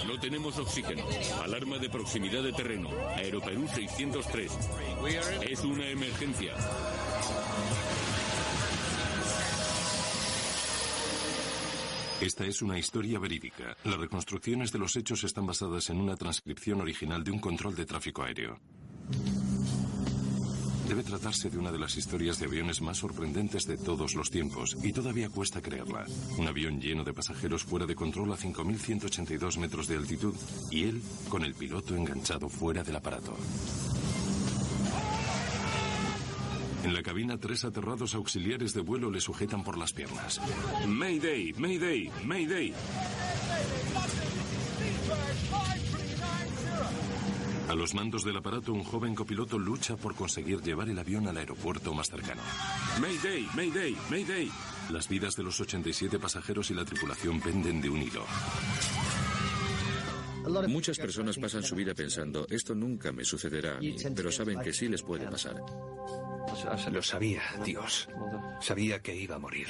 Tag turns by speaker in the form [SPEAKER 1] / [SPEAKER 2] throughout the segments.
[SPEAKER 1] No tenemos oxígeno. Alarma de proximidad de terreno. Aeroperú 603. Es una emergencia.
[SPEAKER 2] Esta es una historia verídica. Las reconstrucciones de los hechos están basadas en una transcripción original de un control de tráfico aéreo. Debe tratarse de una de las historias de aviones más sorprendentes de todos los tiempos, y todavía cuesta creerla. Un avión lleno de pasajeros fuera de control a 5.182 metros de altitud, y él con el piloto enganchado fuera del aparato. En la cabina, 3 aterrados auxiliares de vuelo le sujetan por las piernas.
[SPEAKER 1] Mayday, Mayday, Mayday.
[SPEAKER 2] A los mandos del aparato, un joven copiloto lucha por conseguir llevar el avión al aeropuerto más cercano.
[SPEAKER 1] Mayday, Mayday, Mayday.
[SPEAKER 2] Las vidas de los 87 pasajeros y la tripulación penden de un hilo.
[SPEAKER 3] Muchas personas pasan su vida pensando, esto nunca me sucederá a mí, pero saben que sí les puede pasar.
[SPEAKER 4] Lo sabía, Dios. Sabía que iba a morir.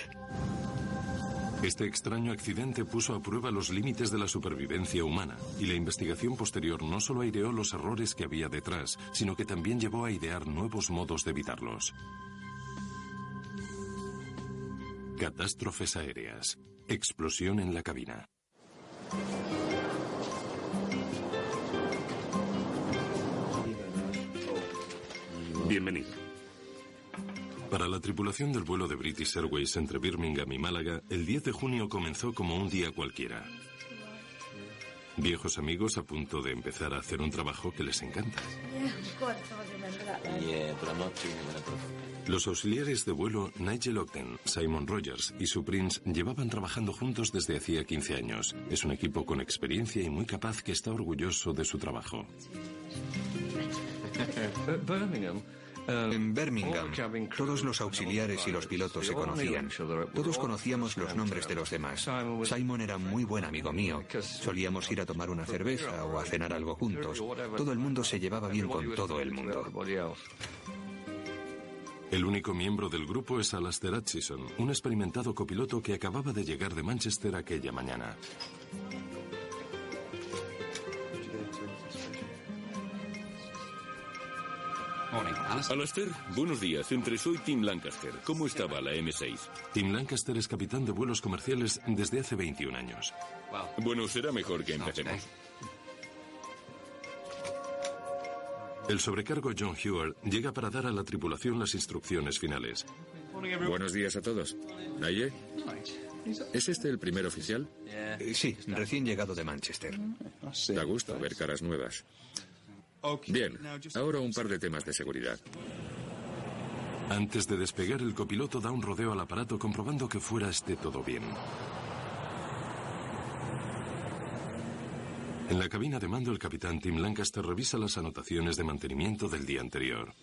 [SPEAKER 2] Este extraño accidente puso a prueba los límites de la supervivencia humana, y la investigación posterior no solo aireó los errores que había detrás, sino que también llevó a idear nuevos modos de evitarlos. Catástrofes aéreas. Explosión en la cabina.
[SPEAKER 1] Bienvenido.
[SPEAKER 2] Para la tripulación del vuelo de British Airways entre Birmingham y Málaga, el 10 de junio comenzó como un día cualquiera. Viejos amigos a punto de empezar a hacer un trabajo que les encanta. Los auxiliares de vuelo Nigel Ogden, Simon Rogers y su Prince llevaban trabajando juntos desde hacía 15 años. Es un equipo con experiencia y muy capaz que está orgulloso de su trabajo.
[SPEAKER 4] En Birmingham, todos los auxiliares y los pilotos se conocían. Todos conocíamos los nombres de los demás. Simon era muy buen amigo mío. Solíamos ir a tomar una cerveza o a cenar algo juntos. Todo el mundo se llevaba bien con todo el mundo.
[SPEAKER 2] El único miembro del grupo es Alastair Hutchison, un experimentado copiloto que acababa de llegar de Manchester aquella mañana.
[SPEAKER 1] Alastair, buenos días. Soy Tim Lancaster. ¿Cómo estaba la M6?
[SPEAKER 2] Tim Lancaster es capitán de vuelos comerciales desde hace 21 años.
[SPEAKER 1] Bueno, será mejor que empecemos.
[SPEAKER 2] El sobrecargo John Heward llega para dar a la tripulación las instrucciones finales.
[SPEAKER 3] Buenos días a todos. ¿Naye? ¿Es este el primer oficial?
[SPEAKER 4] Sí, recién llegado de Manchester.
[SPEAKER 3] Da gusto ver caras nuevas. Bien, ahora un par de temas de seguridad.
[SPEAKER 2] Antes de despegar, el copiloto da un rodeo al aparato comprobando que fuera esté todo bien. En la cabina de mando, el capitán Tim Lancaster revisa las anotaciones de mantenimiento del día anterior.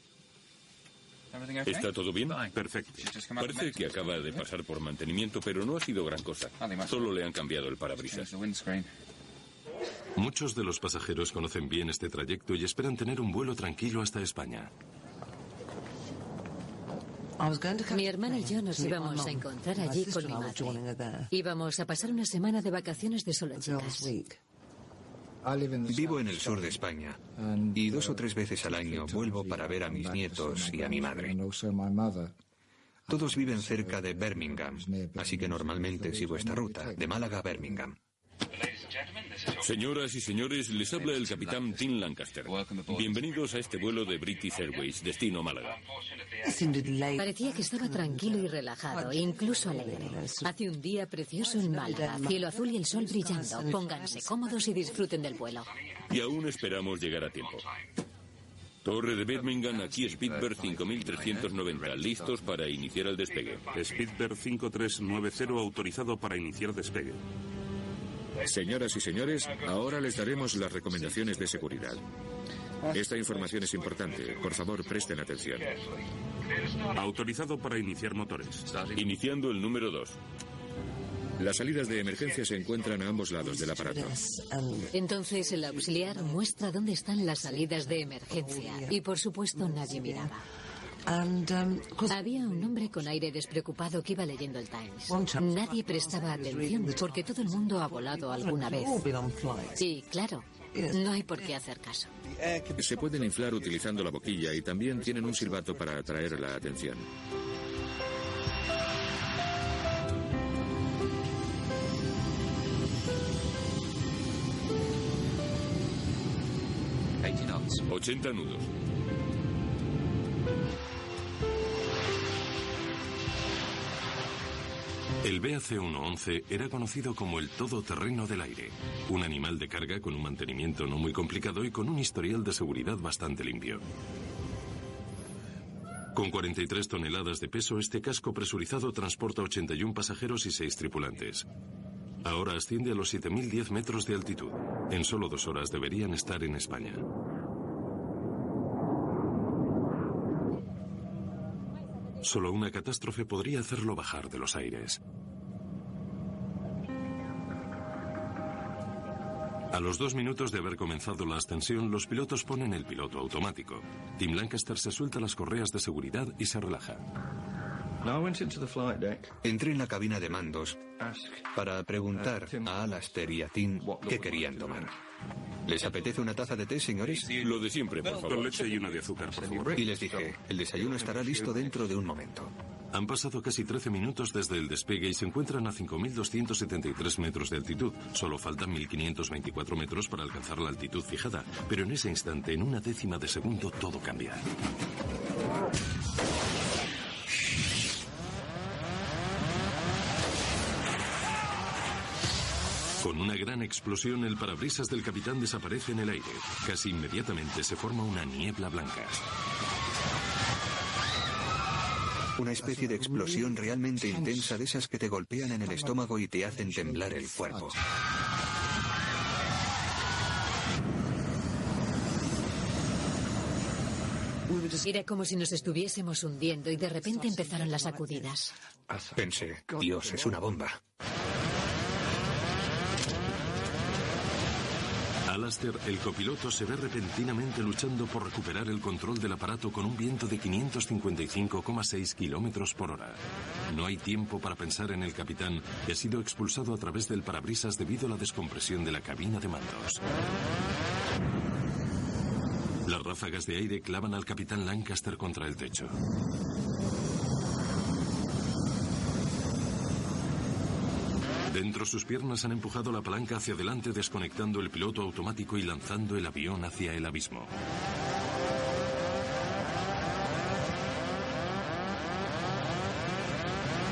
[SPEAKER 1] ¿Está todo bien? Perfecto. Parece que acaba de pasar por mantenimiento, pero no ha sido gran cosa. Solo le han cambiado el parabrisas.
[SPEAKER 2] Muchos de los pasajeros conocen bien este trayecto y esperan tener un vuelo tranquilo hasta España.
[SPEAKER 5] Mi hermana y yo nos íbamos a encontrar allí con mi madre. Íbamos a pasar una semana de vacaciones de solo chicas.
[SPEAKER 4] Vivo en el sur de España y 2 o 3 veces al año vuelvo para ver a mis nietos y a mi madre. Todos viven cerca de Birmingham, así que normalmente sigo esta ruta, de Málaga a Birmingham.
[SPEAKER 1] Señoras y señores, les habla el capitán Tim Lancaster. Bienvenidos a este vuelo de British Airways, destino Málaga.
[SPEAKER 5] Parecía que estaba tranquilo y relajado, incluso alegre. Hace un día precioso en Málaga, cielo azul y el sol brillando. Pónganse cómodos y disfruten del vuelo.
[SPEAKER 1] Y aún esperamos llegar a tiempo. Torre de Birmingham, aquí Speedbird 5390, listos para iniciar el despegue.
[SPEAKER 6] Speedbird 5390 autorizado para iniciar despegue.
[SPEAKER 3] Señoras y señores, ahora les daremos las recomendaciones de seguridad. Esta información es importante. Por favor, presten atención.
[SPEAKER 6] Autorizado para iniciar motores.
[SPEAKER 1] Iniciando el número 2.
[SPEAKER 3] Las salidas de emergencia se encuentran a ambos lados del aparato.
[SPEAKER 5] Entonces el auxiliar muestra dónde están las salidas de emergencia. Y por supuesto nadie miraba. Había un hombre con aire despreocupado que iba leyendo el Times. Nadie prestaba atención porque todo el mundo ha volado alguna vez. Y claro, no hay por qué hacer caso.
[SPEAKER 3] Se pueden inflar utilizando la boquilla y también tienen un silbato para atraer la atención.
[SPEAKER 1] knots. 80 nudos.
[SPEAKER 2] El BAC-111 era conocido como el todoterreno del aire, un animal de carga con un mantenimiento no muy complicado y con un historial de seguridad bastante limpio. Con 43 toneladas de peso, este casco presurizado transporta 81 pasajeros y 6 tripulantes. Ahora asciende a los 7.010 metros de altitud. En solo 2 horas deberían estar en España. Solo una catástrofe podría hacerlo bajar de los aires. A los 2 minutos de haber comenzado la ascensión, los pilotos ponen el piloto automático. Tim Lancaster se suelta las correas de seguridad y se relaja.
[SPEAKER 4] Entré en la cabina de mandos para preguntar a Alastair y a Tim qué querían tomar. ¿Les apetece una taza de té, señores?
[SPEAKER 1] Lo de siempre, por favor.
[SPEAKER 6] Con leche y una de azúcar, por favor.
[SPEAKER 4] Y les dije, el desayuno estará listo dentro de un momento.
[SPEAKER 2] Han pasado casi 13 minutos desde el despegue y se encuentran a 5.273 metros de altitud. Solo faltan 1.524 metros para alcanzar la altitud fijada. Pero en ese instante, en una décima de segundo, todo cambia. Con una gran explosión, el parabrisas del capitán desaparece en el aire. Casi inmediatamente se forma una niebla blanca.
[SPEAKER 4] Una especie de explosión realmente intensa de esas que te golpean en el estómago y te hacen temblar el cuerpo.
[SPEAKER 5] Era como si nos estuviésemos hundiendo y de repente empezaron las sacudidas.
[SPEAKER 4] Pensé, Dios, es una bomba.
[SPEAKER 2] Alastair, el copiloto, se ve repentinamente luchando por recuperar el control del aparato con un viento de 555,6 kilómetros por hora. No hay tiempo para pensar en el capitán, que ha sido expulsado a través del parabrisas debido a la descompresión de la cabina de mandos. Las ráfagas de aire clavan al capitán Lancaster contra el techo. Dentro, sus piernas han empujado la palanca hacia adelante, desconectando el piloto automático y lanzando el avión hacia el abismo.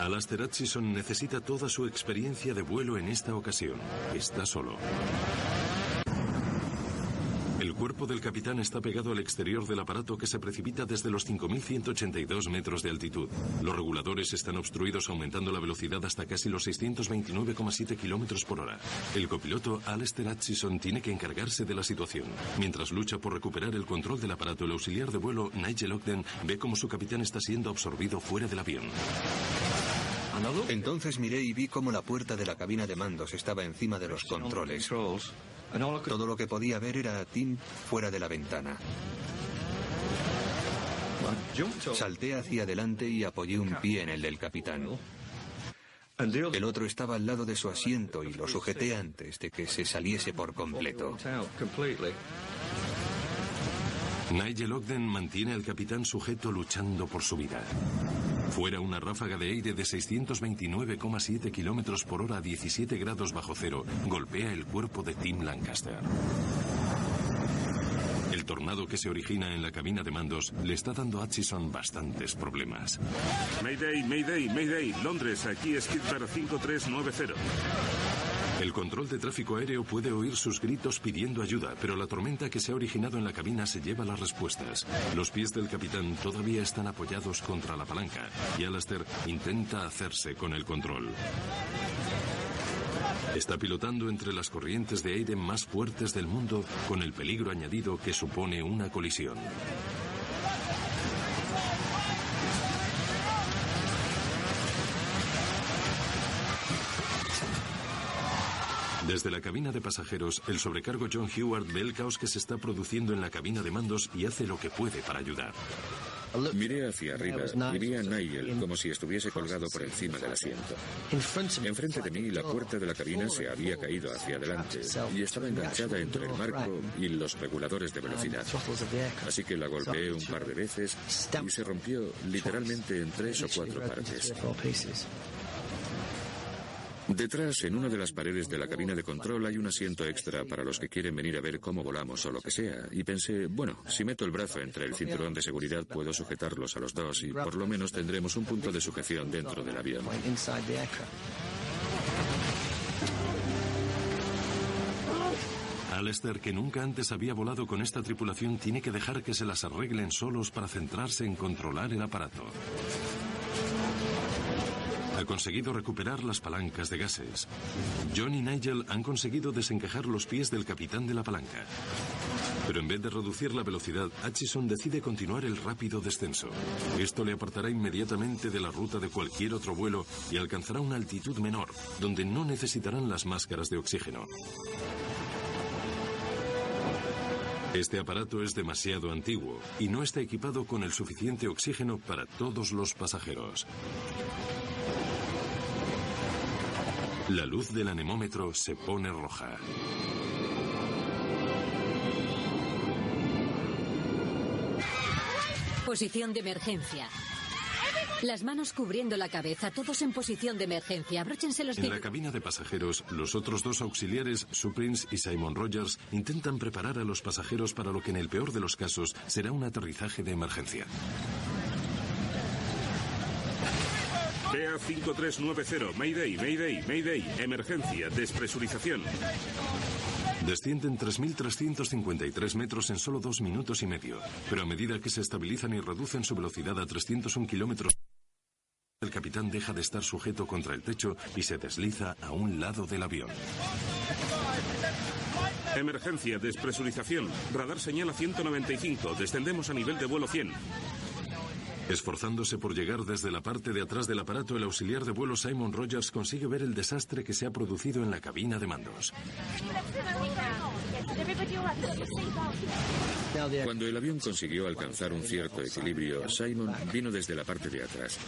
[SPEAKER 2] Alastair Hutchison necesita toda su experiencia de vuelo en esta ocasión. Está solo. El cuerpo del capitán está pegado al exterior del aparato que se precipita desde los 5.182 metros de altitud. Los reguladores están obstruidos, aumentando la velocidad hasta casi los 629,7 kilómetros por hora. El copiloto Alastair Hutchison tiene que encargarse de la situación. Mientras lucha por recuperar el control del aparato, el auxiliar de vuelo Nigel Ogden ve cómo su capitán está siendo absorbido fuera del avión.
[SPEAKER 4] Entonces miré y vi cómo la puerta de la cabina de mandos estaba encima de los controles. Todo lo que podía ver era a Tim fuera de la ventana. Salté hacia adelante y apoyé un pie en el del capitán. El otro estaba al lado de su asiento y lo sujeté antes de que se saliese por completo.
[SPEAKER 2] Nigel Ogden mantiene al capitán sujeto luchando por su vida. Fuera, una ráfaga de aire de 629,7 kilómetros por hora a 17 grados bajo cero golpea el cuerpo de Tim Lancaster. El tornado que se origina en la cabina de mandos le está dando a Hutchison bastantes problemas.
[SPEAKER 6] Mayday, Mayday, Mayday. Londres, aquí es Skipper 5390.
[SPEAKER 2] El control de tráfico aéreo puede oír sus gritos pidiendo ayuda, pero la tormenta que se ha originado en la cabina se lleva las respuestas. Los pies del capitán todavía están apoyados contra la palanca y Alastair intenta hacerse con el control. Está pilotando entre las corrientes de aire más fuertes del mundo, con el peligro añadido que supone una colisión. Desde la cabina de pasajeros, el sobrecargo John Heward ve el caos que se está produciendo en la cabina de mandos y hace lo que puede para ayudar.
[SPEAKER 3] Miré hacia arriba y vi a Nigel como si estuviese colgado por encima del asiento. Enfrente de mí, la puerta de la cabina se había caído hacia adelante y estaba enganchada entre el marco y los reguladores de velocidad. Así que la golpeé un par de veces y se rompió literalmente en 3 o 4 partes. Detrás, en una de las paredes de la cabina de control, hay un asiento extra para los que quieren venir a ver cómo volamos o lo que sea. Y pensé, bueno, si meto el brazo entre el cinturón de seguridad, puedo sujetarlos a los dos y por lo menos tendremos un punto de sujeción dentro del avión.
[SPEAKER 2] Alistair, que nunca antes había volado con esta tripulación, tiene que dejar que se las arreglen solos para centrarse en controlar el aparato. Ha conseguido recuperar las palancas de gases. John y Nigel han conseguido desencajar los pies del capitán de la palanca. Pero en vez de reducir la velocidad, Hutchison decide continuar el rápido descenso. Esto le apartará inmediatamente de la ruta de cualquier otro vuelo y alcanzará una altitud menor, donde no necesitarán las máscaras de oxígeno. Este aparato es demasiado antiguo y no está equipado con el suficiente oxígeno para todos los pasajeros. La luz del anemómetro se pone roja.
[SPEAKER 5] Posición de emergencia. Las manos cubriendo la cabeza, todos en posición de emergencia. Abróchense los
[SPEAKER 2] En la cabina de pasajeros, los otros dos auxiliares, Sue Prince y Simon Rogers, intentan preparar a los pasajeros para lo que en el peor de los casos será un aterrizaje de emergencia.
[SPEAKER 6] PA 5390, Mayday, Mayday, Mayday, emergencia, despresurización.
[SPEAKER 2] Descienden 3.353 metros en solo 2 minutos y medio, pero a medida que se estabilizan y reducen su velocidad a 301 kilómetros, el capitán deja de estar sujeto contra el techo y se desliza a un lado del avión.
[SPEAKER 6] Emergencia, despresurización, radar señala 195, descendemos a nivel de vuelo 100.
[SPEAKER 2] Esforzándose por llegar desde la parte de atrás del aparato, el auxiliar de vuelo Simon Rogers consigue ver el desastre que se ha producido en la cabina de mandos.
[SPEAKER 3] Cuando el avión consiguió alcanzar un cierto equilibrio, Simon vino desde la parte de atrás.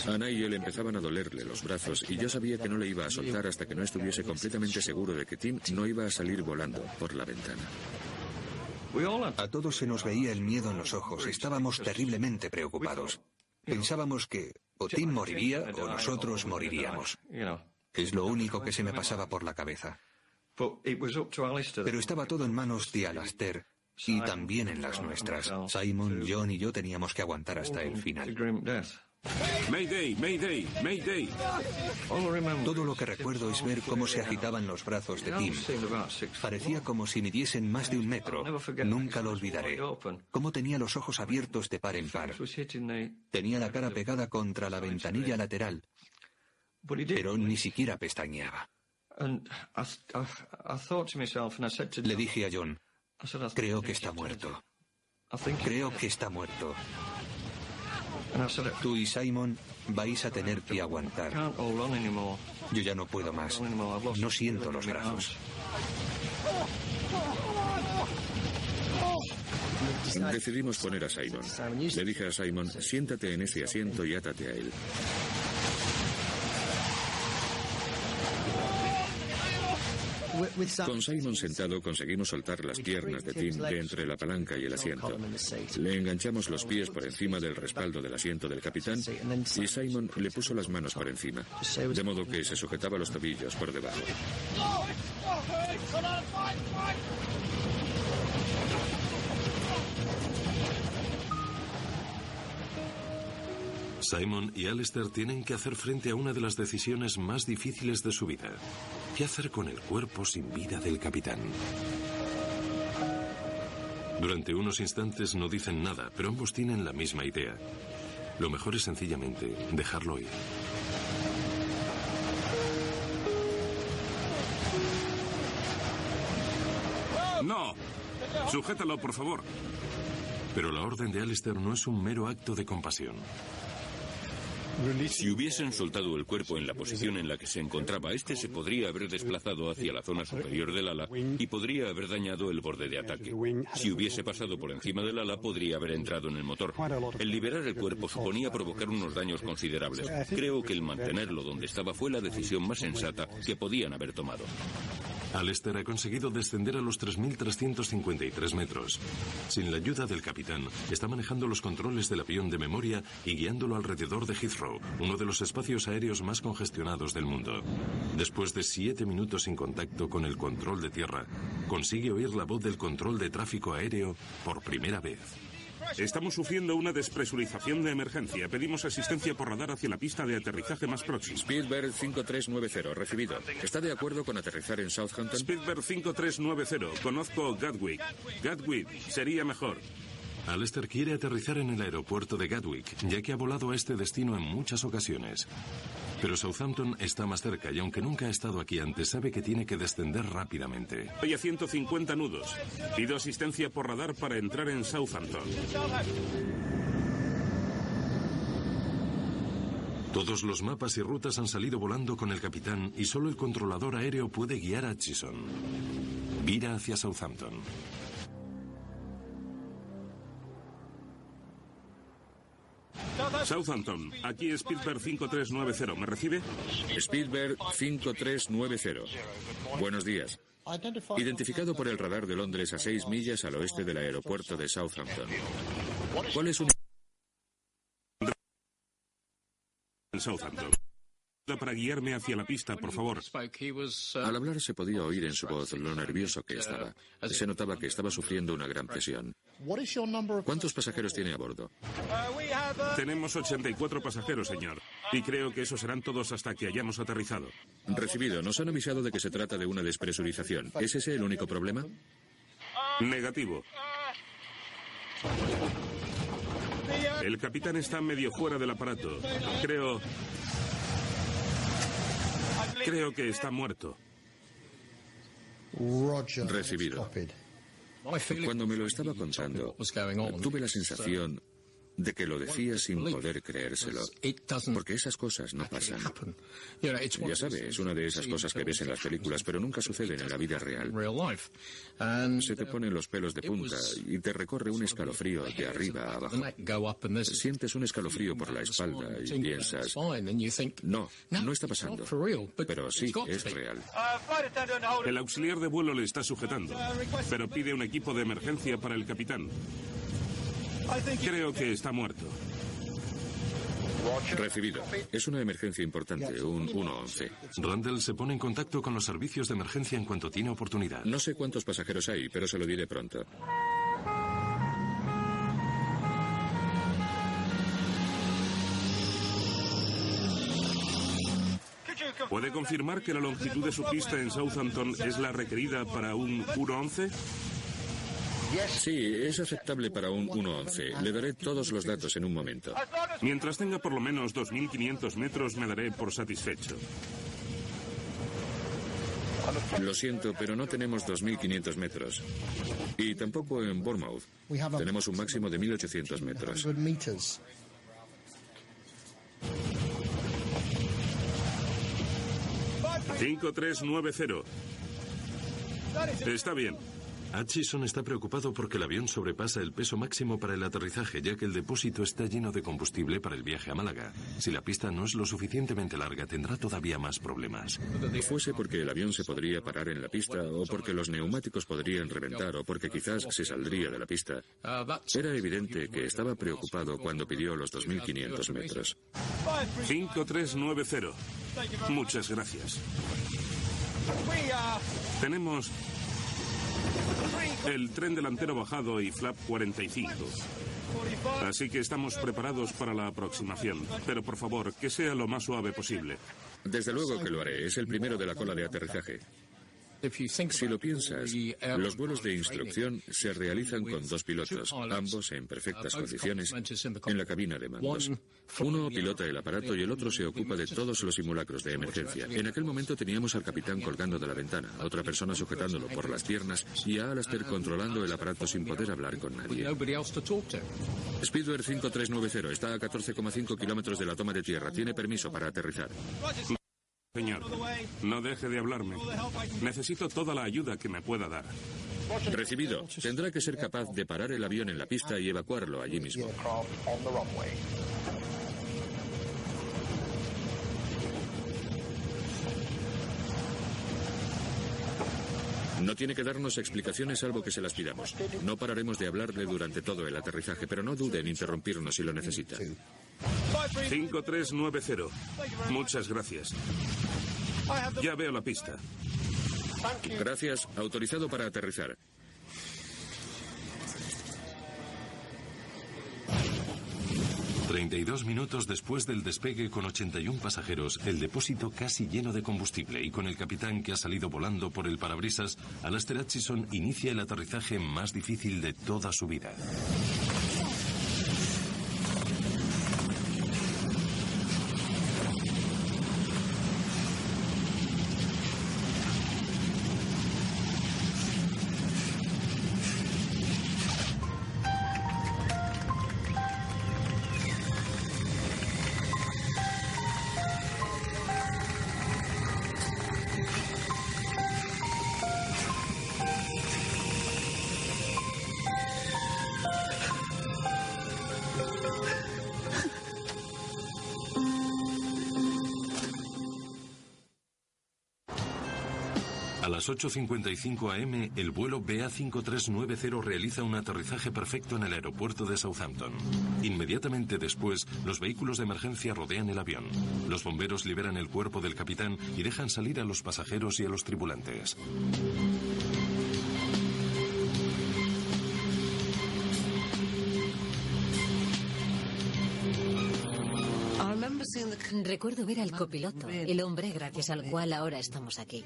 [SPEAKER 3] A Nigel empezaban a dolerle los brazos y yo sabía que no le iba a soltar hasta que no estuviese completamente seguro de que Tim no iba a salir volando por la ventana.
[SPEAKER 4] A todos se nos veía el miedo en los ojos. Estábamos terriblemente preocupados. Pensábamos que o Tim moriría o nosotros moriríamos. Es lo único que se me pasaba por la cabeza. Pero estaba todo en manos de Alistair y también en las nuestras. Simon, John y yo teníamos que aguantar hasta el final.
[SPEAKER 6] Mayday, Mayday, Mayday.
[SPEAKER 4] Todo lo que recuerdo es ver cómo se agitaban los brazos de Tim. Parecía como si midiesen más de 1 metro. Nunca lo olvidaré. Cómo tenía los ojos abiertos de par en par. Tenía la cara pegada contra la ventanilla lateral, pero ni siquiera pestañeaba. Le dije a John, creo que está muerto. Creo que está muerto. Tú y Simon vais a tener que aguantar. Yo ya no puedo más. No siento los brazos.
[SPEAKER 3] Decidimos poner a Simon. Le dije a Simon, siéntate en ese asiento y átate a él. Con Simon sentado conseguimos soltar las piernas de Tim de entre la palanca y el asiento. Le enganchamos los pies por encima del respaldo del asiento del capitán y Simon le puso las manos por encima, de modo que se sujetaba los tobillos por debajo.
[SPEAKER 2] Simon y Alistair tienen que hacer frente a una de las decisiones más difíciles de su vida. ¿Qué hacer con el cuerpo sin vida del capitán? Durante unos instantes no dicen nada, pero ambos tienen la misma idea. Lo mejor es sencillamente dejarlo ir.
[SPEAKER 6] ¡No! Sujétalo, por favor.
[SPEAKER 2] Pero la orden de Alistair no es un mero acto de compasión.
[SPEAKER 1] Si hubiesen soltado el cuerpo en la posición en la que se encontraba, este se podría haber desplazado hacia la zona superior del ala y podría haber dañado el borde de ataque. Si hubiese pasado por encima del ala, podría haber entrado en el motor. El liberar el cuerpo suponía provocar unos daños considerables. Creo que el mantenerlo donde estaba fue la decisión más sensata que podían haber tomado.
[SPEAKER 2] Alistair ha conseguido descender a los 3.353 metros. Sin la ayuda del capitán, está manejando los controles del avión de memoria y guiándolo alrededor de Heathrow, uno de los espacios aéreos más congestionados del mundo. Después de 7 minutos sin contacto con el control de tierra, consigue oír la voz del control de tráfico aéreo por primera vez.
[SPEAKER 6] Estamos sufriendo una despresurización de emergencia. Pedimos asistencia por radar hacia la pista de aterrizaje más próxima.
[SPEAKER 3] Spielberg 5390, recibido. ¿Está de acuerdo con aterrizar en Southampton?
[SPEAKER 6] Spielberg 5390, conozco Gatwick. Gatwick sería mejor.
[SPEAKER 2] Alistair quiere aterrizar en el aeropuerto de Gatwick, ya que ha volado a este destino en muchas ocasiones. Pero Southampton está más cerca y aunque nunca ha estado aquí antes, sabe que tiene que descender rápidamente.
[SPEAKER 6] Hay a 150 nudos. Pido asistencia por radar para entrar en Southampton.
[SPEAKER 2] Todos los mapas y rutas han salido volando con el capitán y solo el controlador aéreo puede guiar a Hutchison. Vira hacia Southampton.
[SPEAKER 6] Southampton, aquí Spielberg 5390. ¿Me recibe?
[SPEAKER 3] Spielberg 5390. Buenos días. Identificado por el radar de Londres a 6 millas al oeste del aeropuerto de Southampton. ¿Cuál es su...
[SPEAKER 6] En Southampton. Para guiarme hacia la pista, por favor.
[SPEAKER 3] Al hablar se podía oír en su voz lo nervioso que estaba. Se notaba que estaba sufriendo una gran presión. ¿Cuántos pasajeros tiene a bordo?
[SPEAKER 6] Tenemos 84 pasajeros, señor. Y creo que esos serán todos hasta que hayamos aterrizado.
[SPEAKER 3] Recibido. Nos han avisado de que se trata de una despresurización. ¿Es ese el único problema?
[SPEAKER 6] Negativo. El capitán está medio fuera del aparato. Creo que está muerto.
[SPEAKER 3] Recibido. Cuando me lo estaba contando, tuve la sensación de que lo decía sin poder creérselo, porque esas cosas no pasan. Ya sabes, es una de esas cosas que ves en las películas, pero nunca suceden en la vida real. Se te ponen los pelos de punta y te recorre un escalofrío de arriba a abajo. Sientes un escalofrío por la espalda y piensas, no está pasando, pero sí, es real.
[SPEAKER 6] El auxiliar de vuelo le está sujetando, pero pide un equipo de emergencia para el capitán. Creo que está muerto.
[SPEAKER 3] Recibido. Es una emergencia importante, un 111.
[SPEAKER 2] Randall se pone en contacto con los servicios de emergencia en cuanto tiene oportunidad.
[SPEAKER 3] No sé cuántos pasajeros hay, pero se lo diré pronto.
[SPEAKER 6] ¿Puede confirmar que la longitud de su pista en Southampton es la requerida para un 111?
[SPEAKER 3] Sí, es aceptable para un 111. Le daré todos los datos en un momento.
[SPEAKER 6] Mientras tenga por lo menos 2.500 metros, me daré por satisfecho.
[SPEAKER 3] Lo siento, pero no tenemos 2.500 metros. Y tampoco en Bournemouth. Tenemos un máximo de 1.800 metros.
[SPEAKER 6] 5390. Está bien.
[SPEAKER 2] Hutchison está preocupado porque el avión sobrepasa el peso máximo para el aterrizaje, ya que el depósito está lleno de combustible para el viaje a Málaga. Si la pista no es lo suficientemente larga, tendrá todavía más problemas.
[SPEAKER 3] Fuese porque el avión se podría parar en la pista, o porque los neumáticos podrían reventar, o porque quizás se saldría de la pista. Era evidente que estaba preocupado cuando pidió los 2.500 metros.
[SPEAKER 6] 5390. Muchas gracias. Tenemos el tren delantero bajado y flap 45. Así que estamos preparados para la aproximación. Pero por favor, que sea lo más suave posible.
[SPEAKER 3] Desde luego que lo haré. Es el primero de la cola de aterrizaje. Si lo piensas, los vuelos de instrucción se realizan con dos pilotos, ambos en perfectas condiciones, en la cabina de mandos. Uno pilota el aparato y el otro se ocupa de todos los simulacros de emergencia. En aquel momento teníamos al capitán colgando de la ventana, a otra persona sujetándolo por las piernas y a Alastair controlando el aparato sin poder hablar con nadie. Speedbird 5390 está a 14,5 kilómetros de la toma de tierra. Tiene permiso para aterrizar.
[SPEAKER 6] Señor, no deje de hablarme. Necesito toda la ayuda que me pueda dar.
[SPEAKER 3] Recibido. Tendrá que ser capaz de parar el avión en la pista y evacuarlo allí mismo. No tiene que darnos explicaciones salvo que se las pidamos. No pararemos de hablarle durante todo el aterrizaje, pero no dude en interrumpirnos si lo necesita.
[SPEAKER 6] 5390. Muchas gracias. Ya veo la pista.
[SPEAKER 3] Gracias. Autorizado para aterrizar.
[SPEAKER 2] ...32 minutos después del despegue con 81 pasajeros, el depósito casi lleno de combustible y con el capitán que ha salido volando por el parabrisas, Alastair Hutchison inicia el aterrizaje más difícil de toda su vida. A las 8:55 am, el vuelo BA5390 realiza un aterrizaje perfecto en el aeropuerto de Southampton. Inmediatamente después, los vehículos de emergencia rodean el avión. Los bomberos liberan el cuerpo del capitán y dejan salir a los pasajeros y a los tripulantes.
[SPEAKER 5] Recuerdo ver al copiloto, el hombre gracias al cual ahora estamos aquí.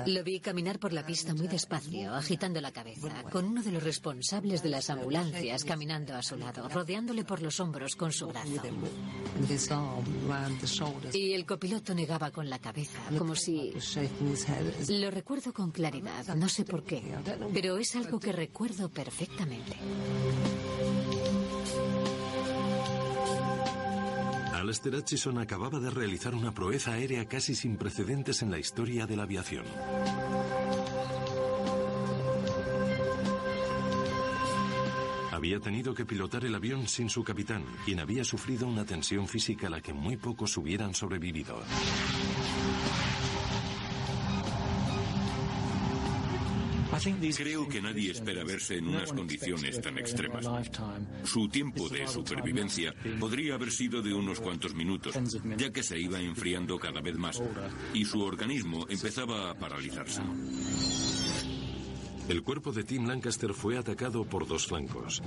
[SPEAKER 5] Lo vi caminar por la pista muy despacio, agitando la cabeza, con uno de los responsables de las ambulancias caminando a su lado, rodeándole por los hombros con su brazo. Y el copiloto negaba con la cabeza, como si... Lo recuerdo con claridad, no sé por qué, pero es algo que recuerdo perfectamente.
[SPEAKER 2] Alastair Hutchison acababa de realizar una proeza aérea casi sin precedentes en la historia de la aviación. Había tenido que pilotar el avión sin su capitán, quien había sufrido una tensión física a la que muy pocos hubieran sobrevivido.
[SPEAKER 1] Creo que nadie espera verse en unas condiciones tan extremas. Su tiempo de supervivencia podría haber sido de unos cuantos minutos, ya que se iba enfriando cada vez más y su organismo empezaba a paralizarse.
[SPEAKER 2] El cuerpo de Tim Lancaster fue atacado por dos flancos.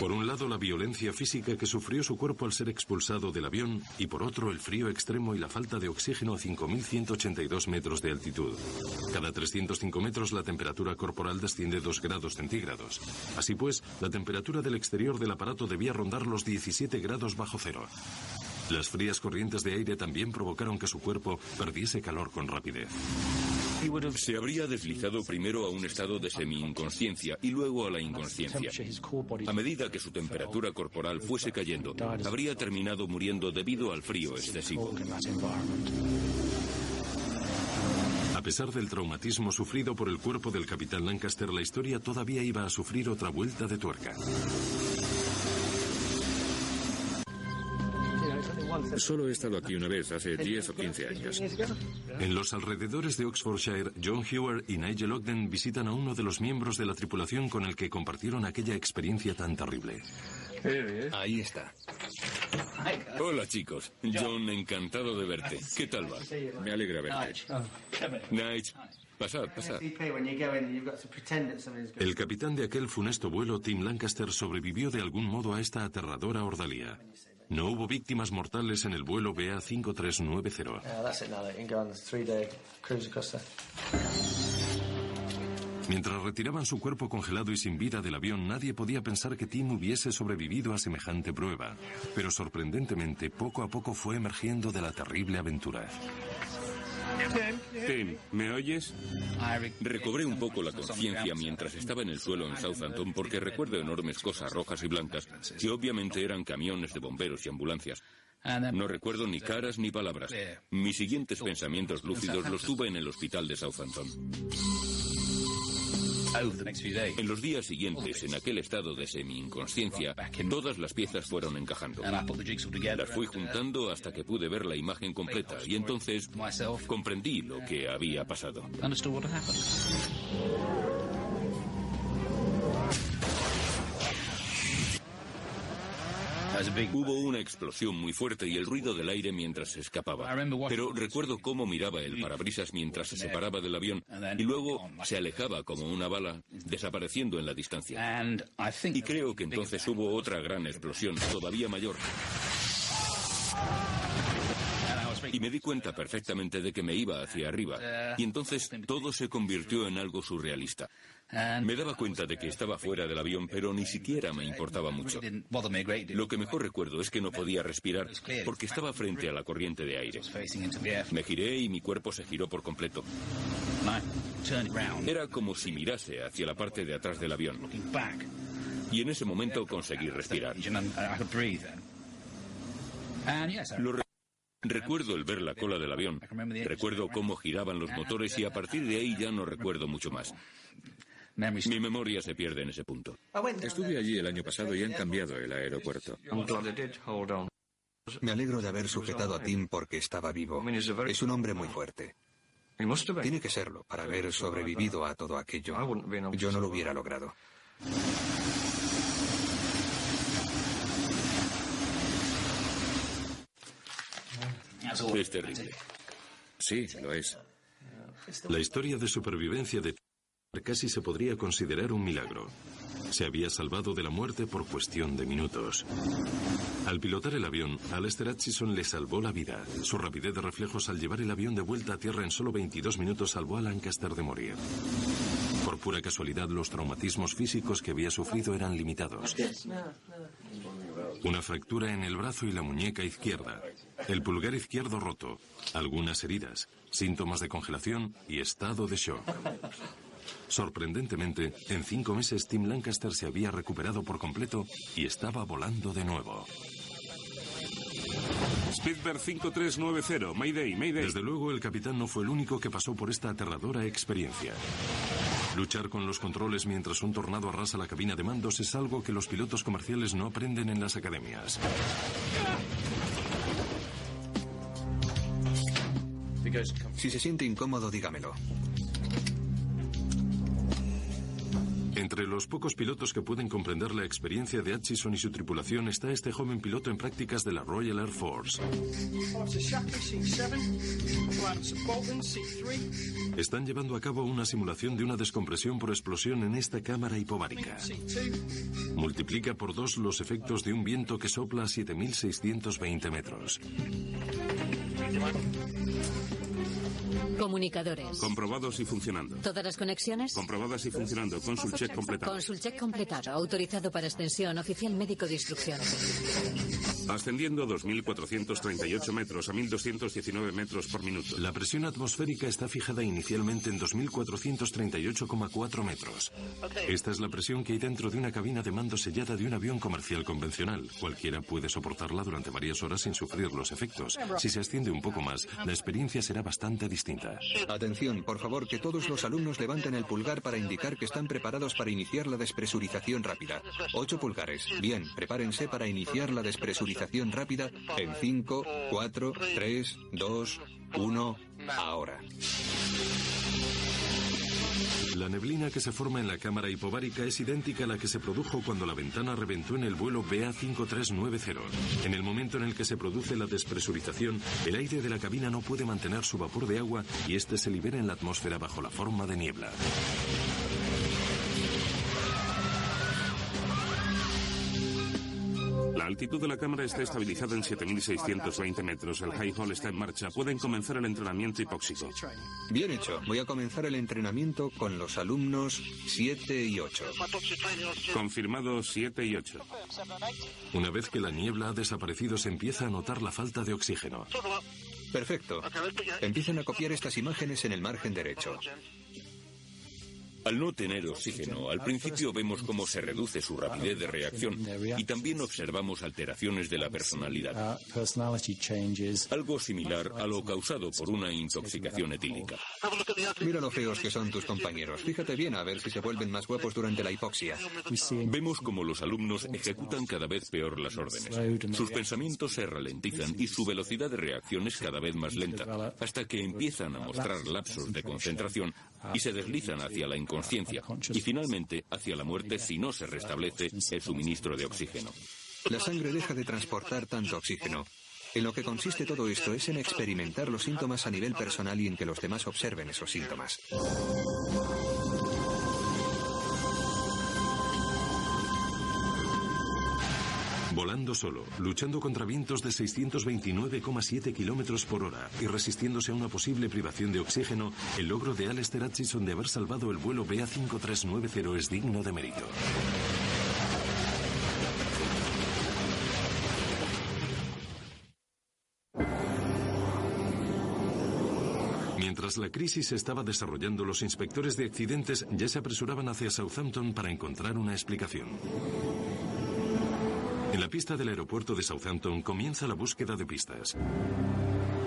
[SPEAKER 2] Por un lado, la violencia física que sufrió su cuerpo al ser expulsado del avión, y por otro, el frío extremo y la falta de oxígeno a 5.182 metros de altitud. Cada 305 metros la temperatura corporal desciende 2 grados centígrados. Así pues, la temperatura del exterior del aparato debía rondar los 17 grados bajo cero. Las frías corrientes de aire también provocaron que su cuerpo perdiese calor con rapidez.
[SPEAKER 1] Se habría deslizado primero a un estado de semi-inconsciencia y luego a la inconsciencia. A medida que su temperatura corporal fuese cayendo, habría terminado muriendo debido al frío excesivo.
[SPEAKER 2] A pesar del traumatismo sufrido por el cuerpo del capitán Lancaster, la historia todavía iba a sufrir otra vuelta de tuerca.
[SPEAKER 3] Solo he estado aquí una vez, hace 10 o 15 años.
[SPEAKER 2] En los alrededores de Oxfordshire, John Hewer y Nigel Ogden visitan a uno de los miembros de la tripulación con el que compartieron aquella experiencia tan terrible.
[SPEAKER 4] Ahí está.
[SPEAKER 1] Hola, chicos. John, encantado de verte. ¿Qué tal va?
[SPEAKER 3] Me alegra verte.
[SPEAKER 1] Nige, Pasad.
[SPEAKER 2] El capitán de aquel funesto vuelo, Tim Lancaster, sobrevivió de algún modo a esta aterradora ordalía. No hubo víctimas mortales en el vuelo BA 5390. Mientras retiraban su cuerpo congelado y sin vida del avión, nadie podía pensar que Tim hubiese sobrevivido a semejante prueba. Pero sorprendentemente, poco a poco fue emergiendo de la terrible aventura.
[SPEAKER 6] Tim, ¿me oyes?
[SPEAKER 1] Recobré un poco la conciencia mientras estaba en el suelo en Southampton porque recuerdo enormes cosas rojas y blancas que obviamente eran camiones de bomberos y ambulancias. No recuerdo ni caras ni palabras. Mis siguientes pensamientos lúcidos los tuve en el hospital de Southampton. En los días siguientes, en aquel estado de semi-inconsciencia, todas las piezas fueron encajando. Las fui juntando hasta que pude ver la imagen completa y entonces comprendí lo que había pasado. Hubo una explosión muy fuerte y el ruido del aire mientras se escapaba. Pero recuerdo cómo miraba el parabrisas mientras se separaba del avión y luego se alejaba como una bala, desapareciendo en la distancia. Y creo que entonces hubo otra gran explosión, todavía mayor. Y me di cuenta perfectamente de que me iba hacia arriba. Y entonces todo se convirtió en algo surrealista. Me daba cuenta de que estaba fuera del avión, pero ni siquiera me importaba mucho. Lo que mejor recuerdo es que no podía respirar porque estaba frente a la corriente de aire. Me giré y mi cuerpo se giró por completo. Era como si mirase hacia la parte de atrás del avión. Y en ese momento conseguí respirar. Recuerdo el ver la cola del avión, recuerdo cómo giraban los motores y a partir de ahí ya no recuerdo mucho más. Mi memoria se pierde en ese punto.
[SPEAKER 3] Estuve allí el año pasado y han cambiado el aeropuerto.
[SPEAKER 4] Me alegro de haber sujetado a Tim porque estaba vivo. Es un hombre muy fuerte. Tiene que serlo para haber sobrevivido a todo aquello. Yo no lo hubiera logrado.
[SPEAKER 1] Es terrible.
[SPEAKER 3] Sí, lo es.
[SPEAKER 2] La historia de supervivencia de Tim casi se podría considerar un milagro. Se había salvado de la muerte por cuestión de minutos. Al pilotar el avión, Alistair Hutchison le salvó la vida. Su rapidez de reflejos al llevar el avión de vuelta a tierra en solo 22 minutos salvó a Lancaster de morir. Por pura casualidad, los traumatismos físicos que había sufrido eran limitados. Una fractura en el brazo y la muñeca izquierda, el pulgar izquierdo roto, algunas heridas, síntomas de congelación y estado de shock. Sorprendentemente, en 5 meses Tim Lancaster se había recuperado por completo y estaba volando de nuevo.
[SPEAKER 6] Speedbird 5390, Mayday.
[SPEAKER 2] Desde luego, el capitán no fue el único que pasó por esta aterradora experiencia. Luchar con los controles mientras un tornado arrasa la cabina de mandos es algo que los pilotos comerciales no aprenden en las academias.
[SPEAKER 4] Si se siente incómodo, dígamelo.
[SPEAKER 2] Entre los pocos pilotos que pueden comprender la experiencia de Hutchison y su tripulación está este joven piloto en prácticas de la Royal Air Force. Están llevando a cabo una simulación de una descompresión por explosión en esta cámara hipovárica. Multiplica por 2 los efectos de un viento que sopla a 7.620 metros.
[SPEAKER 5] Comunicadores.
[SPEAKER 6] Comprobados y funcionando.
[SPEAKER 5] ¿Todas las conexiones?
[SPEAKER 6] Comprobadas y funcionando. Consul check completado.
[SPEAKER 5] Consul check completado. Autorizado para extensión. Oficial médico de instrucción.
[SPEAKER 6] Ascendiendo 2.438 metros a 1.219 metros por minuto.
[SPEAKER 2] La presión atmosférica está fijada inicialmente en 2.438,4 metros. Esta es la presión que hay dentro de una cabina de mando sellada de un avión comercial convencional. Cualquiera puede soportarla durante varias horas sin sufrir los efectos. Si se asciende un poco más, la experiencia será bastante distinta.
[SPEAKER 4] Atención, por favor, que todos los alumnos levanten el pulgar para indicar que están preparados para iniciar la despresurización rápida. 8 pulgares. Bien, prepárense para iniciar la despresurización rápida en 5, 4, 3, 2, 1, ahora.
[SPEAKER 2] La neblina que se forma en la cámara hipovárica es idéntica a la que se produjo cuando la ventana reventó en el vuelo BA5390. En el momento en el que se produce la despresurización, el aire de la cabina no puede mantener su vapor de agua y este se libera en la atmósfera bajo la forma de niebla.
[SPEAKER 6] La altitud de la cámara está estabilizada en 7.620 metros. El high hall está en marcha. Pueden comenzar el entrenamiento hipóxico.
[SPEAKER 4] Bien hecho. Voy a comenzar el entrenamiento con los alumnos 7 y 8.
[SPEAKER 6] Confirmado 7 y 8.
[SPEAKER 2] Una vez que la niebla ha desaparecido, se empieza a notar la falta de oxígeno.
[SPEAKER 4] Perfecto. Empiezan a copiar estas imágenes en el margen derecho.
[SPEAKER 1] Al no tener oxígeno, al principio vemos cómo se reduce su rapidez de reacción y también observamos alteraciones de la personalidad. Algo similar a lo causado por una intoxicación etílica.
[SPEAKER 4] Mira lo feos que son tus compañeros. Fíjate bien a ver si se vuelven más guapos durante la hipoxia.
[SPEAKER 1] Vemos cómo los alumnos ejecutan cada vez peor las órdenes. Sus pensamientos se ralentizan y su velocidad de reacción es cada vez más lenta, hasta que empiezan a mostrar lapsos de concentración y se deslizan hacia la inconsciencia y finalmente hacia la muerte si no se restablece el suministro de oxígeno.
[SPEAKER 4] La sangre deja de transportar tanto oxígeno. En lo que consiste todo esto es en experimentar los síntomas a nivel personal y en que los demás observen esos síntomas.
[SPEAKER 2] Volando solo, luchando contra vientos de 629,7 kilómetros por hora y resistiéndose a una posible privación de oxígeno, el logro de Alistair Aitchison de haber salvado el vuelo BA5390 es digno de mérito. Mientras la crisis se estaba desarrollando, los inspectores de accidentes ya se apresuraban hacia Southampton para encontrar una explicación. En la pista del aeropuerto de Southampton comienza la búsqueda de pistas.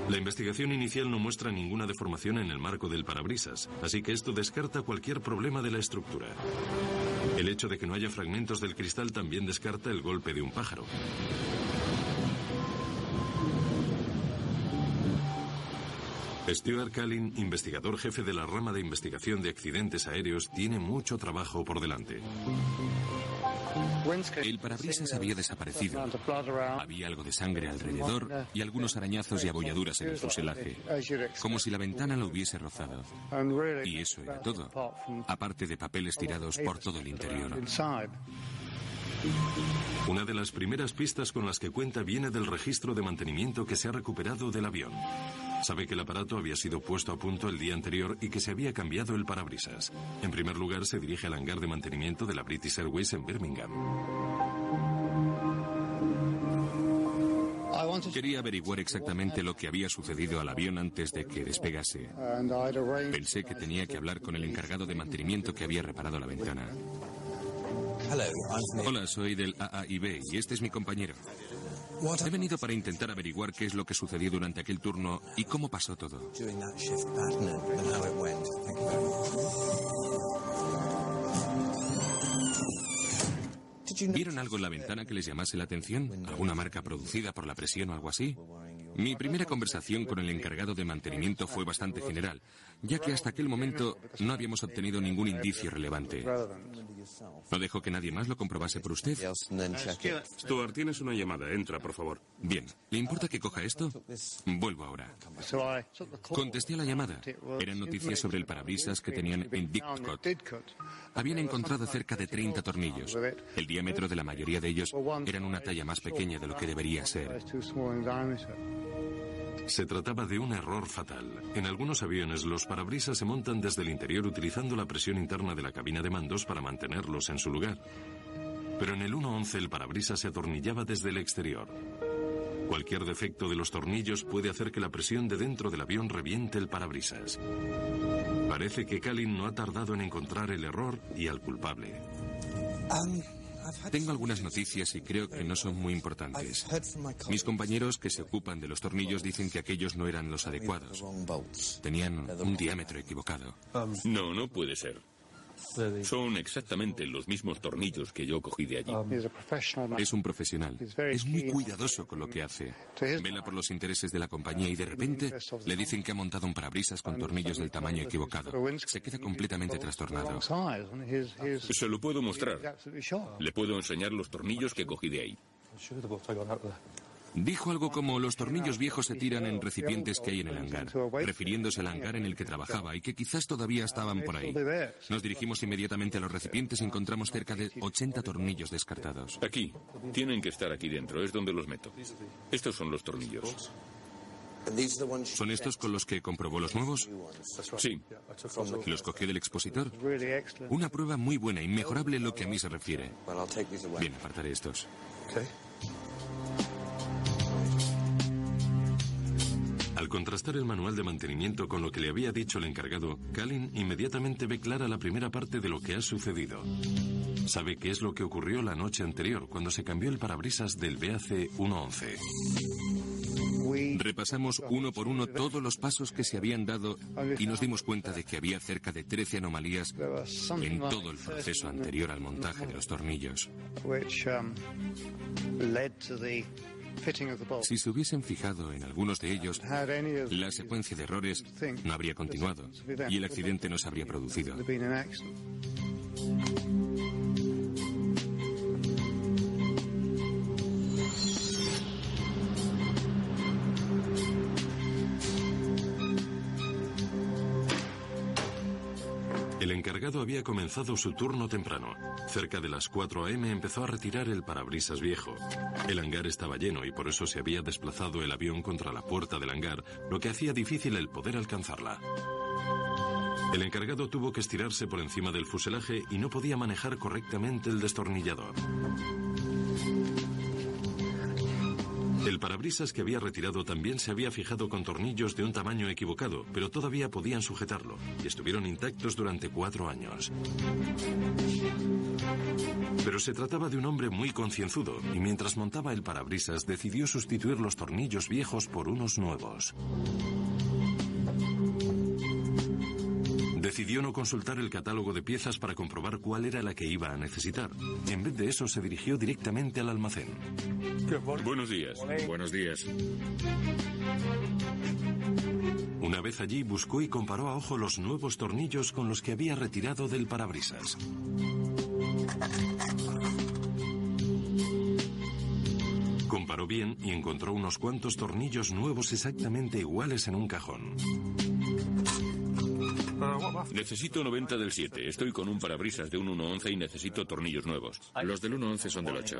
[SPEAKER 2] La investigación inicial no muestra ninguna deformación en el marco del parabrisas, así que esto descarta cualquier problema de la estructura. El hecho de que no haya fragmentos del cristal también descarta el golpe de un pájaro. Stuart Callin, investigador jefe de la rama de investigación de accidentes aéreos, tiene mucho trabajo por delante.
[SPEAKER 7] El parabrisas había desaparecido. Había algo de sangre alrededor y algunos arañazos y abolladuras en el fuselaje, como si la ventana lo hubiese rozado. Y eso era todo, aparte de papeles tirados por todo el interior.
[SPEAKER 2] Una de las primeras pistas con las que cuenta viene del registro de mantenimiento que se ha recuperado del avión. Sabe que el aparato había sido puesto a punto el día anterior y que se había cambiado el parabrisas. En primer lugar, se dirige al hangar de mantenimiento de la British Airways en Birmingham.
[SPEAKER 7] Quería averiguar exactamente lo que había sucedido al avión antes de que despegase. Pensé que tenía que hablar con el encargado de mantenimiento que había reparado la ventana. Hola, soy del AAIB y este es mi compañero. He venido para intentar averiguar qué es lo que sucedió durante aquel turno y cómo pasó todo. ¿Vieron algo en la ventana que les llamase la atención? ¿Alguna marca producida por la presión o algo así? Mi primera conversación con el encargado de mantenimiento fue bastante general, ya que hasta aquel momento no habíamos obtenido ningún indicio relevante. ¿No dejo que nadie más lo comprobase por usted?
[SPEAKER 6] Stuart, tienes una llamada. Entra, por favor.
[SPEAKER 7] Bien. ¿Le importa que coja esto? Vuelvo ahora. Contesté a la llamada. Eran noticias sobre el parabrisas que tenían en Didcot. Habían encontrado cerca de 30 tornillos. El diámetro de la mayoría de ellos eran una talla más pequeña de lo que debería ser.
[SPEAKER 2] Se trataba de un error fatal. En algunos aviones los parabrisas se montan desde el interior utilizando la presión interna de la cabina de mandos para mantenerlos en su lugar. Pero en el 111 el parabrisas se atornillaba desde el exterior. Cualquier defecto de los tornillos puede hacer que la presión de dentro del avión reviente el parabrisas. Parece que Callin no ha tardado en encontrar el error y al culpable.
[SPEAKER 7] Tengo algunas noticias y creo que no son muy importantes. Mis compañeros que se ocupan de los tornillos dicen que aquellos no eran los adecuados. Tenían un diámetro equivocado.
[SPEAKER 1] No puede ser. Son exactamente los mismos tornillos que yo cogí de allí.
[SPEAKER 7] Es un profesional. Es muy cuidadoso con lo que hace. Vela por los intereses de la compañía y de repente le dicen que ha montado un parabrisas con tornillos del tamaño equivocado. Se queda completamente trastornado.
[SPEAKER 1] Se lo puedo mostrar. Le puedo enseñar los tornillos que cogí de ahí.
[SPEAKER 7] Dijo algo como: los tornillos viejos se tiran en recipientes que hay en el hangar, refiriéndose al hangar en el que trabajaba y que quizás todavía estaban por ahí. Nos dirigimos inmediatamente a los recipientes y encontramos cerca de 80 tornillos descartados.
[SPEAKER 1] Aquí. Tienen que estar aquí dentro. Es donde los meto. Estos son los tornillos.
[SPEAKER 7] ¿Son estos con los que comprobó los nuevos?
[SPEAKER 1] Sí.
[SPEAKER 7] ¿Los cogió del expositor? Una prueba muy buena, inmejorable en lo que a mí se refiere. Bien, apartaré estos.
[SPEAKER 2] Al contrastar el manual de mantenimiento con lo que le había dicho el encargado, Kalin inmediatamente ve clara la primera parte de lo que ha sucedido. Sabe qué es lo que ocurrió la noche anterior, cuando se cambió el parabrisas del BAC 111.
[SPEAKER 7] Repasamos uno por uno todos los pasos que se habían dado y nos dimos cuenta de que había cerca de 13 anomalías en todo el proceso anterior al montaje de los tornillos. Si se hubiesen fijado en algunos de ellos, la secuencia de errores no habría continuado y el accidente no se habría producido.
[SPEAKER 2] El encargado había comenzado su turno temprano. Cerca de las 4 a.m. empezó a retirar el parabrisas viejo. El hangar estaba lleno y por eso se había desplazado el avión contra la puerta del hangar, lo que hacía difícil el poder alcanzarla. El encargado tuvo que estirarse por encima del fuselaje y no podía manejar correctamente el destornillador. El parabrisas que había retirado también se había fijado con tornillos de un tamaño equivocado, pero todavía podían sujetarlo, y estuvieron intactos durante 4 años. Pero se trataba de un hombre muy concienzudo, y mientras montaba el parabrisas decidió sustituir los tornillos viejos por unos nuevos. Decidió no consultar el catálogo de piezas para comprobar cuál era la que iba a necesitar. En vez de eso, se dirigió directamente al almacén.
[SPEAKER 1] Buenos días.
[SPEAKER 3] Buenos días.
[SPEAKER 2] Una vez allí, buscó y comparó a ojo los nuevos tornillos con los que había retirado del parabrisas. Comparó bien y encontró unos cuantos tornillos nuevos exactamente iguales en un cajón.
[SPEAKER 1] Necesito 90 del 7. Estoy con un parabrisas de un 111 y necesito tornillos nuevos.
[SPEAKER 3] Los del 111 son del 8.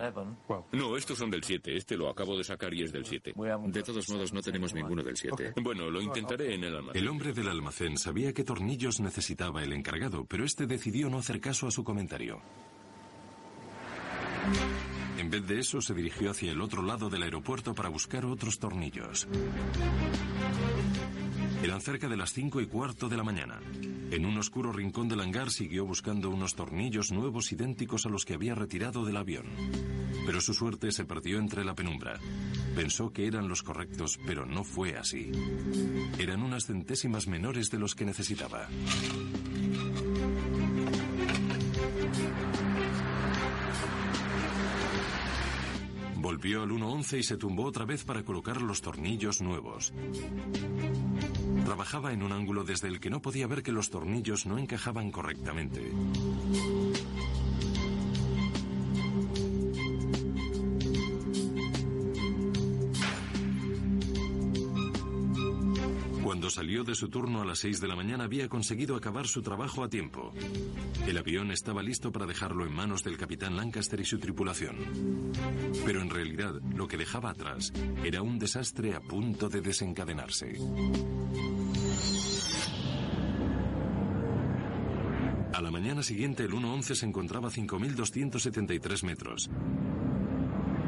[SPEAKER 1] No, estos son del 7. Este lo acabo de sacar y es del 7.
[SPEAKER 3] De todos modos, no tenemos ninguno del 7.
[SPEAKER 1] Bueno, lo intentaré en el almacén.
[SPEAKER 2] El hombre del almacén sabía qué tornillos necesitaba el encargado, pero este decidió no hacer caso a su comentario. En vez de eso, se dirigió hacia el otro lado del aeropuerto para buscar otros tornillos. Eran cerca de las 5:15 de la mañana. En un oscuro rincón del hangar siguió buscando unos tornillos nuevos idénticos a los que había retirado del avión. Pero su suerte se perdió entre la penumbra. Pensó que eran los correctos, pero no fue así. Eran unas centésimas menores de los que necesitaba. Volvió al 111 y se tumbó otra vez para colocar los tornillos nuevos. Trabajaba en un ángulo desde el que no podía ver que los tornillos no encajaban correctamente. Cuando salió de su turno a las 6 de la mañana había conseguido acabar su trabajo a tiempo. El avión estaba listo para dejarlo en manos del capitán Lancaster y su tripulación. Pero en realidad lo que dejaba atrás era un desastre a punto de desencadenarse. A la mañana siguiente el 111 se encontraba a 5.273 metros.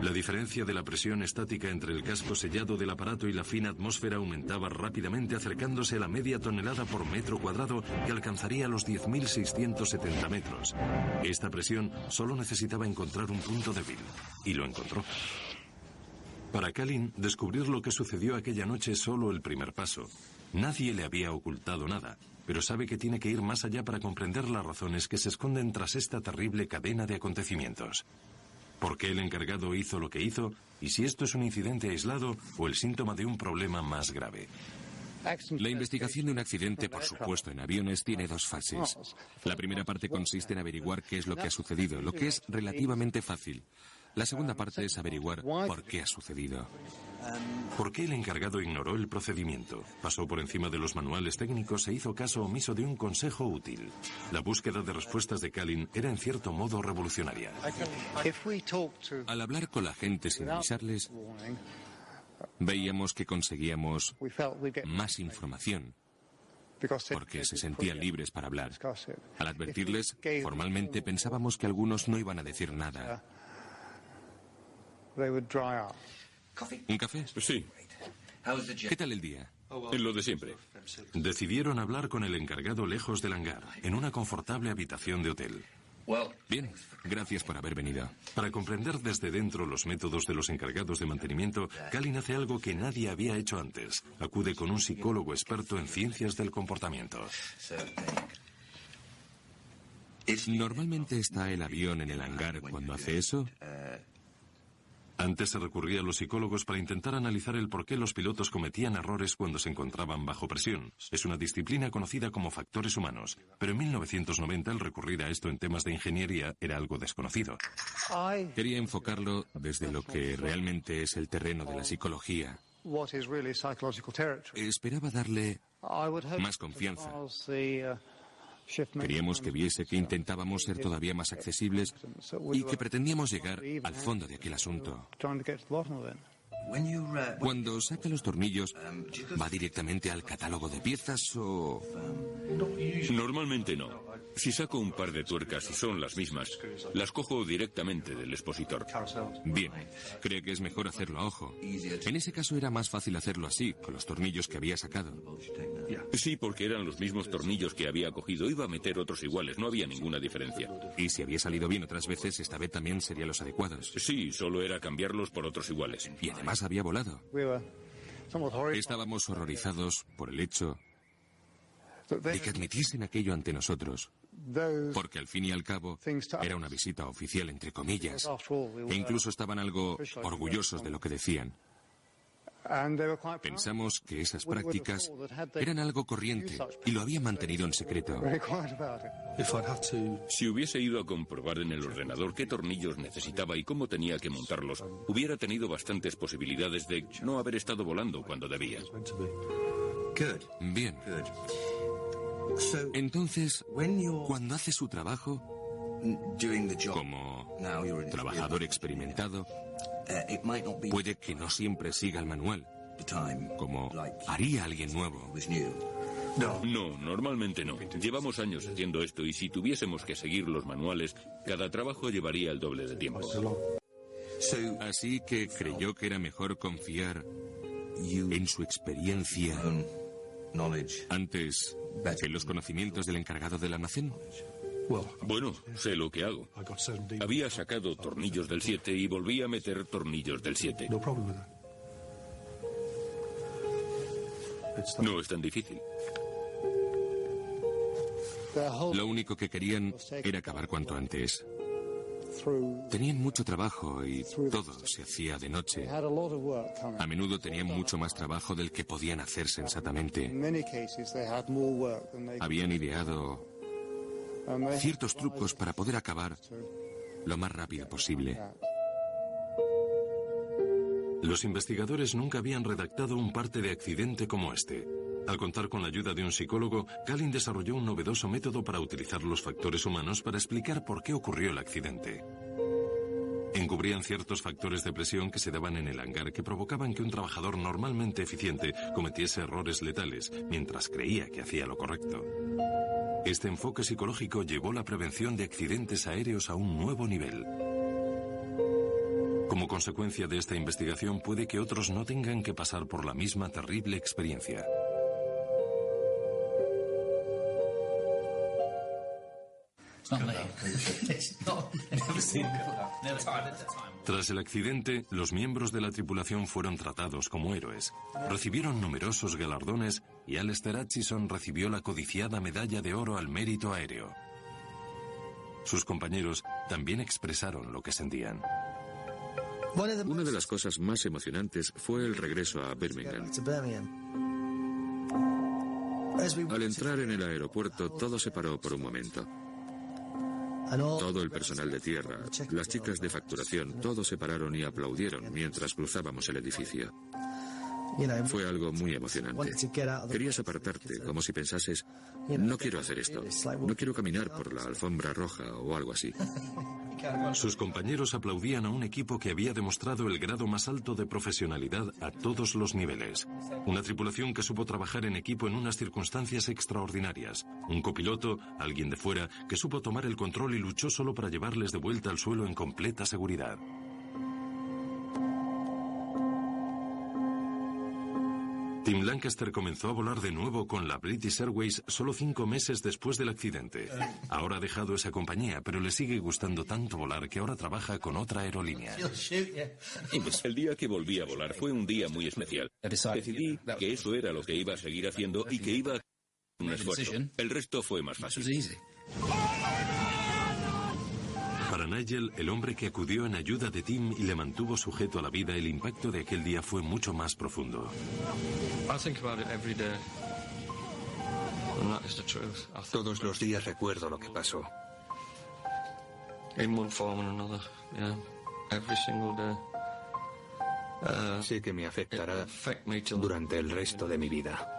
[SPEAKER 2] La diferencia de la presión estática entre el casco sellado del aparato y la fina atmósfera aumentaba rápidamente, acercándose a la media tonelada por metro cuadrado y alcanzaría los 10.670 metros. Esta presión solo necesitaba encontrar un punto débil, y lo encontró. Para Kalin, descubrir lo que sucedió aquella noche es solo el primer paso. Nadie le había ocultado nada. pero sabe que tiene que ir más allá para comprender las razones que se esconden tras esta terrible cadena de acontecimientos. ¿Por qué el encargado hizo lo que hizo? Y si esto es un incidente aislado o el síntoma de un problema más grave.
[SPEAKER 7] La investigación de un accidente, por supuesto, en aviones tiene dos fases. La primera parte consiste en averiguar qué es lo que ha sucedido, lo que es relativamente fácil. La segunda parte es averiguar por qué ha sucedido.
[SPEAKER 2] ¿Por qué el encargado ignoró el procedimiento? Pasó por encima de los manuales técnicos e hizo caso omiso de un consejo útil. La búsqueda de respuestas de Kalin era en cierto modo revolucionaria.
[SPEAKER 7] Al hablar con la gente sin avisarles, veíamos que conseguíamos más información, porque se sentían libres para hablar. Al advertirles, formalmente pensábamos que algunos no iban a decir nada. ¿Un café?
[SPEAKER 1] Sí.
[SPEAKER 7] ¿Qué tal el día?
[SPEAKER 1] En lo de siempre.
[SPEAKER 2] Decidieron hablar con el encargado lejos del hangar, en una confortable habitación de hotel.
[SPEAKER 7] Bien, gracias por haber venido.
[SPEAKER 2] Para comprender desde dentro los métodos de los encargados de mantenimiento, Kalin hace algo que nadie había hecho antes. Acude con un psicólogo experto en ciencias del comportamiento.
[SPEAKER 7] ¿Normalmente está el avión en el hangar cuando hace eso?
[SPEAKER 2] Antes se recurría a los psicólogos para intentar analizar el por qué los pilotos cometían errores cuando se encontraban bajo presión. Es una disciplina conocida como factores humanos, pero en 1990 el recurrir a esto en temas de ingeniería era algo desconocido.
[SPEAKER 7] Quería enfocarlo desde lo que realmente es el terreno de la psicología. Esperaba darle más confianza. Queríamos que viese que intentábamos ser todavía más accesibles y que pretendíamos llegar al fondo de aquel asunto. Cuando saca los tornillos, ¿va directamente al catálogo de piezas o...?
[SPEAKER 1] Normalmente no. Si saco un par de tuercas y son las mismas, las cojo directamente del expositor.
[SPEAKER 7] Bien, cree que es mejor hacerlo a ojo. En ese caso era más fácil hacerlo así, con los tornillos que había sacado.
[SPEAKER 1] Sí, porque eran los mismos tornillos que había cogido. Iba a meter otros iguales, no había ninguna diferencia.
[SPEAKER 7] Y si había salido bien otras veces, esta vez también serían los adecuados.
[SPEAKER 1] Sí, solo era cambiarlos por otros iguales.
[SPEAKER 7] Y además había volado. Estábamos horrorizados por el hecho de que admitiesen aquello ante nosotros, porque al fin y al cabo era una visita oficial, entre comillas, e incluso estaban algo orgullosos de lo que decían. Pensamos que esas prácticas eran algo corriente y lo habían mantenido en secreto.
[SPEAKER 1] Si hubiese ido a comprobar en el ordenador qué tornillos necesitaba y cómo tenía que montarlos, hubiera tenido bastantes posibilidades de no haber estado volando cuando debía.
[SPEAKER 7] Bien. Entonces, cuando hace su trabajo, como trabajador experimentado, puede que no siempre siga el manual, como haría alguien nuevo.
[SPEAKER 1] No, normalmente no. Llevamos años haciendo esto y si tuviésemos que seguir los manuales, cada trabajo llevaría el doble de tiempo.
[SPEAKER 7] Así que creyó que era mejor confiar en su experiencia antes que en los conocimientos del encargado del almacén.
[SPEAKER 1] Bueno, sé lo que hago. Había sacado tornillos del 7 y volví a meter tornillos del 7. No es tan difícil.
[SPEAKER 7] Lo único que querían era acabar cuanto antes. Tenían mucho trabajo y todo se hacía de noche. A menudo tenían mucho más trabajo del que podían hacer sensatamente. Habían ideado ciertos trucos para poder acabar lo más rápido posible.
[SPEAKER 2] Los investigadores nunca habían redactado un parte de accidente como este. Al contar con la ayuda de un psicólogo, Kalin desarrolló un novedoso método para utilizar los factores humanos para explicar por qué ocurrió el accidente. Encubrían ciertos factores de presión que se daban en el hangar que provocaban que un trabajador normalmente eficiente cometiese errores letales, mientras creía que hacía lo correcto. Este enfoque psicológico llevó la prevención de accidentes aéreos a un nuevo nivel. Como consecuencia de esta investigación, puede que otros no tengan que pasar por la misma terrible experiencia. Tras el accidente, los miembros de la tripulación fueron tratados como héroes. Recibieron numerosos galardones y Alistair Hutchison recibió la codiciada medalla de oro al mérito aéreo. Sus compañeros también expresaron lo que sentían.
[SPEAKER 3] Una de las cosas más emocionantes fue el regreso a Birmingham. Al entrar en el aeropuerto, todo se paró por un momento. Todo el personal de tierra, las chicas de facturación, todos se pararon y aplaudieron mientras cruzábamos el edificio. Fue algo muy emocionante. Querías apartarte, como si pensases, no quiero hacer esto, no quiero caminar por la alfombra roja o algo así.
[SPEAKER 2] Sus compañeros aplaudían a un equipo que había demostrado el grado más alto de profesionalidad a todos los niveles. Una tripulación que supo trabajar en equipo en unas circunstancias extraordinarias. Un copiloto, alguien de fuera, que supo tomar el control y luchó solo para llevarles de vuelta al suelo en completa seguridad. Tim Lancaster comenzó a volar de nuevo con la British Airways solo 5 meses después del accidente. Ahora ha dejado esa compañía, pero le sigue gustando tanto volar que ahora trabaja con otra aerolínea.
[SPEAKER 1] El día que volví a volar fue un día muy especial. Decidí que eso era lo que iba a seguir haciendo y que iba a hacer un esfuerzo. El resto fue más fácil.
[SPEAKER 2] Para Nigel, el hombre que acudió en ayuda de Tim y le mantuvo sujeto a la vida, el impacto de aquel día fue mucho más profundo.
[SPEAKER 4] Todos los días recuerdo lo que pasó. Sé que me afectará durante el resto de mi vida.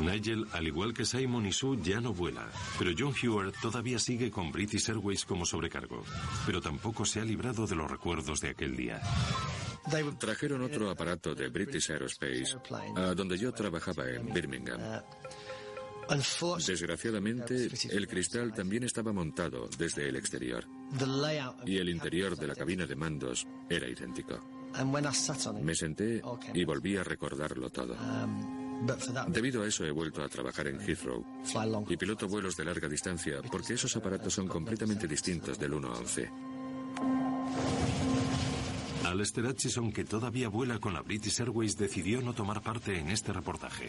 [SPEAKER 2] Nigel, al igual que Simon y Sue, ya no vuela, pero John Hewer todavía sigue con British Airways como sobrecargo, pero tampoco se ha librado de los recuerdos de aquel día.
[SPEAKER 3] Trajeron otro aparato de British Aerospace a donde yo trabajaba en Birmingham. Desgraciadamente, el cristal también estaba montado desde el exterior y el interior de la cabina de mandos era idéntico. Me senté y volví a recordarlo todo. Debido a eso he vuelto a trabajar en Heathrow y piloto vuelos de larga distancia porque esos aparatos son completamente distintos del 1 a 11.
[SPEAKER 2] Alistair Hutchison, que todavía vuela con la British Airways, decidió no tomar parte en este reportaje.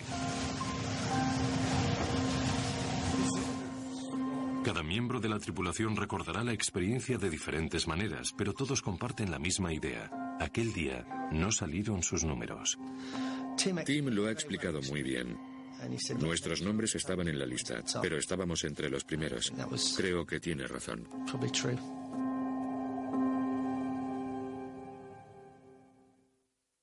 [SPEAKER 2] Cada miembro de la tripulación recordará la experiencia de diferentes maneras, pero todos comparten la misma idea. Aquel día no salieron sus números.
[SPEAKER 3] Tim lo ha explicado muy bien. Nuestros nombres estaban en la lista, pero estábamos entre los primeros. Creo que tiene razón.